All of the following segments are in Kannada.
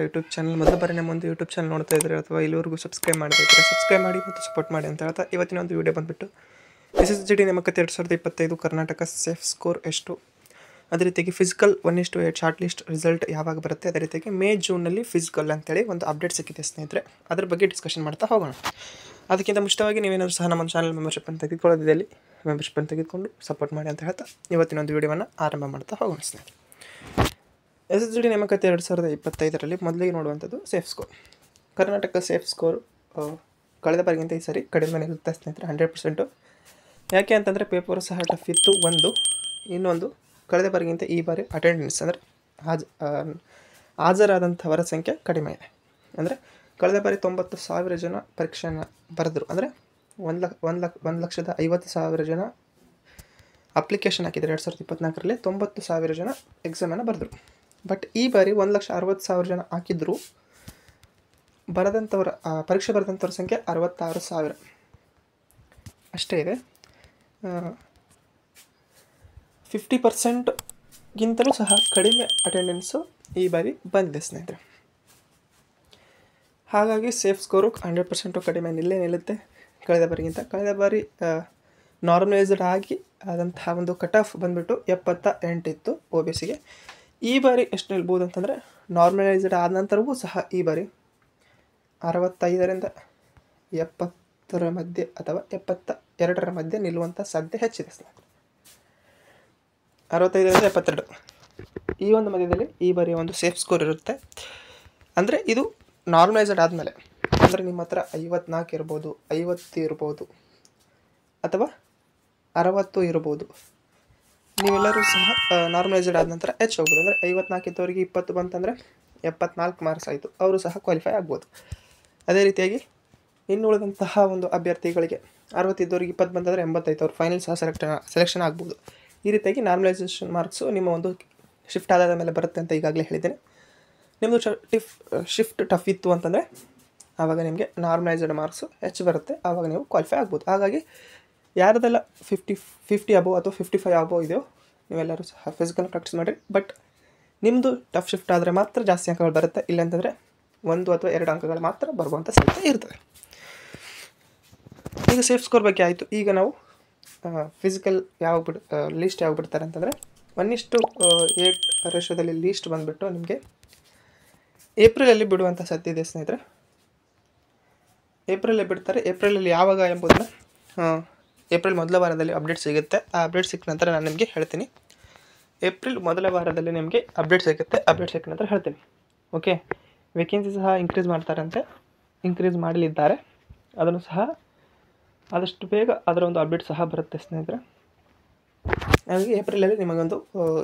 ಯೂಟ್ಯೂಬ್ ಚಾನಲ್ ಮೊದಲ ಬಾರಿ ನಮ್ಮ ಒಂದು ಯೂಟ್ಯೂಬ್ ಚಾನಲ್ ನೋಡ್ತಾ ಇದ್ದಾರೆ ಅಥವಾ ಇಲ್ಲಿವರೆಗೂ ಸಬ್ಸ್ಕ್ರೈಬ್ ಮಾಡದೇ ಇದ್ದರೆ ಸಬ್ಸ್ಕ್ರೈಬ್ ಮಾಡಿ ಮತ್ತು ಸಪೋರ್ಟ್ ಮಾಡಿ ಅಂತ ಹೇಳ್ತಾ ಇವತ್ತಿನ ಒಂದು ವಿಡಿಯೋ ಬಂದುಬಿಟ್ಟು SSGD ನೇಮಕಾತಿ 2025 ಕರ್ನಾಟಕ ಸೇಫ್ ಸ್ಕೋರ್ ಎಷ್ಟು, ಅದೇ ರೀತಿಯಾಗಿ ಫಿಸಿಕಲ್ 1:8 ಶಾರ್ಟ್ ಲಿಸ್ಟ್ ರಿಸಲ್ಟ್ ಯಾವಾಗ ಬರುತ್ತೆ, ಅದೇ ರೀತಿಯಾಗಿ ಮೇ ಜೂನಲ್ಲಿ ಫಿಸಿಕಲ್ ಅಂತೇಳಿ ಒಂದು ಅಪ್ಡೇಟ್ ಸಿಕ್ಕಿದೆ ಸ್ನೇಹಿತರೆ. ಅದ್ರ ಬಗ್ಗೆ ಡಿಸ್ಕಷನ್ ಮಾಡ್ತಾ ಹೋಗೋಣ. ಅದಕ್ಕಿಂತ ಮುಂಚಿತವಾಗಿ ನೀವೇನಾದರೂ ಸಹ ನಮ್ಮ ಚಾನಲ್ ಮೆಂಬರ್ಶಿಪ್ಪನ್ನು ತೆಗೆದುಕೊಳ್ಳೋದಿದ್ದಲ್ಲಿ ಮೆಂಬರ್ಶಿಪ್ಪನ್ನು ತೆಗೆದುಕೊಂಡು ಸಪೋರ್ಟ್ ಮಾಡಿ ಅಂತ ಹೇಳ್ತಾ ಇವತ್ತಿನ ಒಂದು ವಿಡಿಯೋವನ್ನು ಆರಂಭ ಮಾಡ್ತಾ ಹೋಗೋಣ ಸ್ನೇಹಿತರೆ. SSGD ನೇಮಕಾತಿ 2025ರಲ್ಲಿ ಮೊದಲಿಗೆ ನೋಡುವಂಥದ್ದು safe score. Karnataka safe score ಕಳೆದ ಬಾರಿಗಿಂತ ಈ ಸರಿ ಕಡಿಮೆ ಇರುತ್ತೆ ಸ್ನೇಹಿತರೆ, 100%. ಯಾಕೆ ಅಂತಂದರೆ ಪೇಪರು ಸಹ ಟಫ್ ಇತ್ತು ಒಂದು, ಇನ್ನೊಂದು ಕಳೆದ ಬಾರಿಗಿಂತ ಈ ಬಾರಿ ಅಟೆಂಡೆನ್ಸ್ ಅಂದರೆ ಹಾಜರಾದಂಥವರ ಸಂಖ್ಯೆ ಕಡಿಮೆ ಇದೆ. ಅಂದರೆ ಕಳೆದ ಬಾರಿ 90,000 ಜನ ಪರೀಕ್ಷೆಯನ್ನು ಬರೆದರು, ಅಂದರೆ 1,50,000 ಜನ ಅಪ್ಲಿಕೇಶನ್ ಹಾಕಿದ್ದಾರೆ 2024ರಲ್ಲಿ, 90,000 ಜನ ಎಕ್ಸಾಮನ್ನು ಬರೆದರು. ಬಟ್ ಈ ಬಾರಿ 1,60,000 ಜನ ಹಾಕಿದ್ರು, ಪರೀಕ್ಷೆ ಬರೆದಂಥವ್ರ ಸಂಖ್ಯೆ 66,000 ಅಷ್ಟೇ ಇದೆ. 50%ಗಿಂತಲೂ ಸಹ ಕಡಿಮೆ ಅಟೆಂಡೆನ್ಸು ಈ ಬಾರಿ ಬಂದಿದೆ ಸ್ನೇಹಿತರೆ. ಹಾಗಾಗಿ ಸೇಫ್ ಸ್ಕೋರು 100% ಕಡಿಮೆ ನಿಲ್ಲುತ್ತೆ ಕಳೆದ ಬಾರಿಗಿಂತ. ಕಳೆದ ಬಾರಿ ನಾರ್ಮಲೈಸ್ಡ್ ಆಗಿ ಆದಂತಹ ಒಂದು ಕಟ್ ಆಫ್ ಬಂದುಬಿಟ್ಟು 78 ಇತ್ತು OBCಗೆ. ಈ ಬಾರಿ ಎಷ್ಟು ನಿಲ್ಬೋದು ಅಂತಂದರೆ ನಾರ್ಮಲೈಸ್ಡ್ ಆದ ನಂತರವೂ ಸಹ ಈ ಬಾರಿ 65ರಿಂದ 70 ಮಧ್ಯೆ ಅಥವಾ 72ರ ಮಧ್ಯೆ ನಿಲ್ಲುವಂಥ ಸಾಧ್ಯತೆ ಹೆಚ್ಚಿದೆ ಸ್ನೇಹಿತರೆ. 65ರಿಂದ 72 ಈ ಒಂದು ಮಧ್ಯದಲ್ಲಿ ಈ ಬಾರಿ ಒಂದು ಸೇಫ್ ಸ್ಕೋರ್ ಇರುತ್ತೆ. ಅಂದರೆ ಇದು ನಾರ್ಮಲೈಸ್ಡ್ ಆದಮೇಲೆ, ಅಂದರೆ ನಿಮ್ಮ ಹತ್ರ 54 ಇರ್ಬೋದು, 50 ಇರ್ಬೋದು, ಅಥವಾ 60 ಇರ್ಬೋದು. ನೀವೆಲ್ಲರೂ ಸಹ ನಾರ್ಮಲೈಸ್ಡ್ ಆದ ನಂತರ ಹೆಚ್ಚು ಹೋಗ್ಬೋದು. ಅಂದರೆ 54 ಇದ್ದವರಿಗೆ 20 ಬಂತಂದರೆ 74 ಮಾರ್ಕ್ಸ್ ಆಯಿತು, ಅವರು ಸಹ ಕ್ವಾಲಿಫೈ ಆಗ್ಬೋದು. ಅದೇ ರೀತಿಯಾಗಿ ಇನ್ನು ಉಳಿದಂತಹ ಒಂದು ಅಭ್ಯರ್ಥಿಗಳಿಗೆ 60 ಇದ್ದವರಿಗೆ 20 ಬಂತಂದರೆ 85, ಅವ್ರು ಫೈನಲ್ ಸಹ ಸೆಲೆಕ್ಷನ್ ಆಗ್ಬೋದು. ಈ ರೀತಿಯಾಗಿ ನಾರ್ಮಲೈಸೇಷನ್ ಮಾರ್ಕ್ಸು ನಿಮ್ಮ ಒಂದು ಶಿಫ್ಟ್ ಆದಾದ ಮೇಲೆ ಬರುತ್ತೆ ಅಂತ ಈಗಾಗಲೇ ಹೇಳಿದ್ದೇನೆ. ನಿಮ್ಮದು ಶಿಫ್ಟ್ ಟಫ್ ಇತ್ತು ಅಂತಂದರೆ ಆವಾಗ ನಿಮಗೆ ನಾರ್ಮಲೈಸ್ಡ್ ಮಾರ್ಕ್ಸು ಹೆಚ್ಚು ಬರುತ್ತೆ, ಆವಾಗ ನೀವು ಕ್ವಾಲಿಫೈ ಆಗ್ಬೋದು. ಹಾಗಾಗಿ ಯಾರದೆಲ್ಲ 50 ಅಬೋ ಅಥವಾ 55 ಅಬೋ ಇದೆಯೋ ನೀವೆಲ್ಲರೂ ಸಹ ಫಿಸಿಕಲ್ ಪ್ರಾಕ್ಟೀಸ್ ಮಾಡಿರಿ. ಬಟ್ ನಿಮ್ಮದು ಟಫ್ ಶಿಫ್ಟ್ ಆದರೆ ಮಾತ್ರ ಜಾಸ್ತಿ ಅಂಕಗಳು ಬರುತ್ತೆ, ಇಲ್ಲಾಂತಂದರೆ 1 ಅಥವಾ 2 ಅಂಕಗಳು ಮಾತ್ರ ಬರುವಂಥ ಸಾಧ್ಯತೆ ಇರ್ತದೆ. ಈಗ ಸೇಫ್ ಸ್ಕೋರ್ ಬಗ್ಗೆ ಆಯಿತು. ಈಗ ನಾವು ಫಿಸಿಕಲ್ ಲೀಸ್ಟ್ ಯಾವಾಗ ಬಿಡ್ತಾರೆ ಅಂತಂದರೆ 1:8 ರೇಷೋದಲ್ಲಿ ಲೀಸ್ಟ್ ಬಂದುಬಿಟ್ಟು ನಿಮಗೆ ಏಪ್ರಿಲಲ್ಲಿ ಬಿಡುವಂಥ ಸಾಧ್ಯತೆ ಇದೆ ಸ್ನೇಹಿತರೆ. ಏಪ್ರಿಲಲ್ಲಿ ಬಿಡ್ತಾರೆ. ಏಪ್ರಿಲಲ್ಲಿ ಯಾವಾಗ ಎಂಬುದನ್ನು ಏಪ್ರಿಲ್ ಮೊದಲ ವಾರದಲ್ಲಿ ಅಪ್ಡೇಟ್ ಸಿಗುತ್ತೆ. ಆ ಅಪ್ಡೇಟ್ ಸಿಕ್ಕ ನಂತರ ನಾನು ನಿಮಗೆ ಹೇಳ್ತೀನಿ. ಏಪ್ರಿಲ್ ಮೊದಲ ವಾರದಲ್ಲಿ ನಿಮಗೆ ಅಪ್ಡೇಟ್ ಸಿಗುತ್ತೆ. ಅಪ್ಡೇಟ್ ಸಿಕ್ಕ ನಂತರ ಹೇಳ್ತೀನಿ. ಓಕೆ, ವೇಕೆನ್ಸಿ ಸಹ ಇನ್ಕ್ರೀಸ್ ಮಾಡ್ತಾರಂತೆ, ಇನ್ಕ್ರೀಸ್ ಮಾಡಲಿದ್ದಾರೆ. ಅದನ್ನು ಸಹ ಆದಷ್ಟು ಬೇಗ ಅದರ ಒಂದು ಅಪ್ಡೇಟ್ ಸಹ ಬರುತ್ತೆ ಸ್ನೇಹಿತರೆ. ಹಾಗಾಗಿ ಏಪ್ರಿಲಲ್ಲಿ ನಿಮಗೊಂದು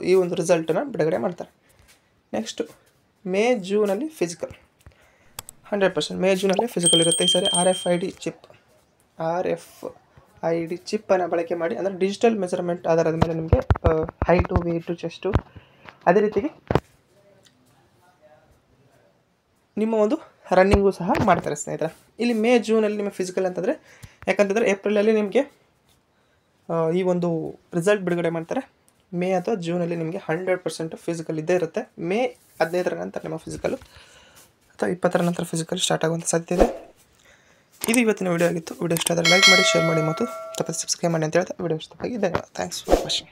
ಈ ಒಂದು ರಿಸಲ್ಟನ್ನು ಬಿಡುಗಡೆ ಮಾಡ್ತಾರೆ. ನೆಕ್ಸ್ಟು ಮೇ ಜೂನಲ್ಲಿ ಫಿಸಿಕಲ್ 100%. ಮೇ ಜೂನಲ್ಲಿ ಫಿಸಿಕಲ್ ಇರುತ್ತೆ. ಈ ಸರಿ RFID ಚಿಪ್ಪನ್ನು ಬಳಕೆ ಮಾಡಿ, ಅಂದರೆ ಡಿಜಿಟಲ್ ಮೆಜರ್ಮೆಂಟ್ ಆಧಾರದ ಮೇಲೆ ನಿಮಗೆ ಹೈಟು, ವೇಟು, ಚೆಸ್ಟು, ಅದೇ ರೀತಿಗೆ ನಿಮ್ಮ ಒಂದು ರನ್ನಿಂಗು ಸಹ ಮಾಡ್ತಾರೆ ಸ್ನೇಹಿತರೆ. ಇಲ್ಲಿ ಮೇ ಜೂನಲ್ಲಿ ನಿಮ್ಮ ಫಿಸಿಕಲ್ ಅಂತಂದರೆ, ಯಾಕಂತಂದರೆ ಏಪ್ರಿಲಲ್ಲಿ ನಿಮಗೆ ಈ ಒಂದು ರಿಸಲ್ಟ್ ಬಿಡುಗಡೆ ಮಾಡ್ತಾರೆ. ಮೇ ಅಥವಾ ಜೂನಲ್ಲಿ ನಿಮಗೆ 100% ಫಿಸಿಕಲ್ ಇದ್ದೇ ಇರುತ್ತೆ. ಮೇ 15ರ ನಂತರ ನಿಮ್ಮ ಫಿಸಿಕಲು ಅಥವಾ 20ರ ನಂತರ ಫಿಸಿಕಲ್ ಸ್ಟಾರ್ಟ್ ಆಗುವಂಥ ಸಾಧ್ಯತೆ ಇದೆ. ಇದು ಇವತ್ತಿನ ವಿಡಿಯೋ ಆಗಿತ್ತು. ವಿಡಿಯೋ ಇಷ್ಟ ಆದರೆ ಲೈಕ್ ಮಾಡಿ, ಶೇರ್ ಮಾಡಿ ಮತ್ತು ತಪ್ಪದೆ ಸಬ್ಸ್ಕ್ರೈಬ್ ಮಾಡಿ ಅಂತ ಹೇಳ್ತಾ ವಿಡಿಯೋ ಇಷ್ಟವಾಗಿ ಧನ್ಯವಾದ. Thanks for watching.